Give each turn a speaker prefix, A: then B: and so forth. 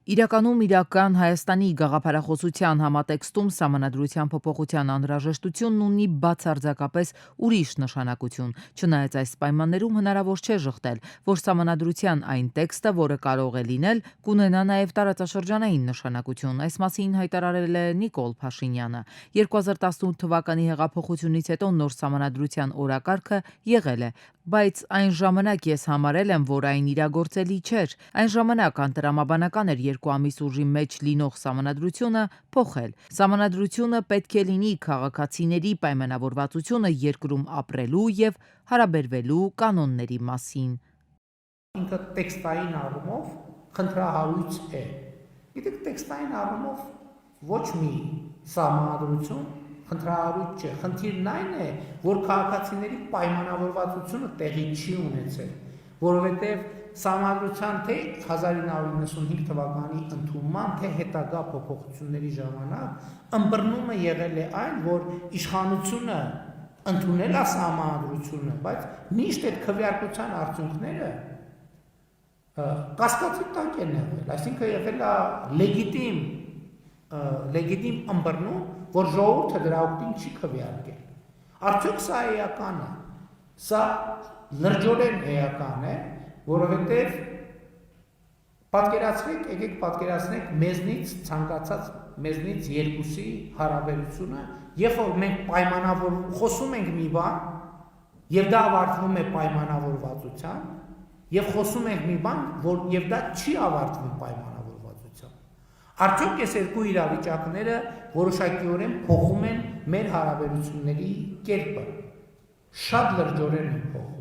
A: Իրականում իրական Հայաստանի գաղափարախոսության համատեքստում սահմանադրության փոփոխության անհրաժեշտությունն ունի բացարձակապես ուրիշ նշանակություն, չնայած այս պայմաններում հնարավոր չէ ժխտել, որ սահմանադրության այն տեքստը, որը կարող է լինել, կունենա նաև տարածաշրջանային նշանակություն, այս մասին հայտարարել է Նիկոլ Փաշինյանը։ 2018 թվականի հեղափոխությունից հետո նոր սահմանադրության օրակարգը եղել է, բայց այն ժամանակ ես համարել եմ, որ այն իրագործելի չէր, այն ժամանակ անտրամաբանական էր 2 ամիս ուժի մեջ լինող սահմանադրությունը փոխել։ Սահմանադրությունը պետք է լինի քաղաքացիների պայմանավորվածությունը երկրում ապրելու եւ հարաբերվելու կանոնների մասին։
B: Ինքը տեքստային առումով խնդրահարույց է։ Գիտեք, տեքստային առումով ոչ մի սահմանադրություն խնդրահարույց չէ։ Խնդիրն այն է, որ քաղաքացիների պայմանավորվածությունը տեղի չի ունեցել, որովհետև սահմանադրության թե 1995 թվականի ընդունման, թե հետագա փոփոխությունների ժամանակ ըմբռնումը եղել է այն, որ իշխանությունը ընդունել է սահմանադրությունը, բայց միշտ այդ քվեարկության արդյունքները կասկածի տակ են եղել, այսինքն եղել է լեգիտիմ ըմբռնում, որ ժողովուրդը դրա օգտին չի քվեարկել։ Արդյոք սա էական է։ Սա լրջորեն էական է, որովհետև եկեք պատկերացնենք մեզնից ցանկացած մեզնից երկուսի հարաբերությունը, երբ որ մենք խոսում ենք մի բան, եւ դա ավարտվում է պայմանավորվածությամբ, եւ խոսում ենք մի բան, եւ դա չի ավարտվում պայմանավորվածությամբ։ Արդյոք այս երկու իրավիճակները որոշակիորեն փոխում են մեր հարաբերությունների կերպը։ Շատ լրջորեն են փոխում։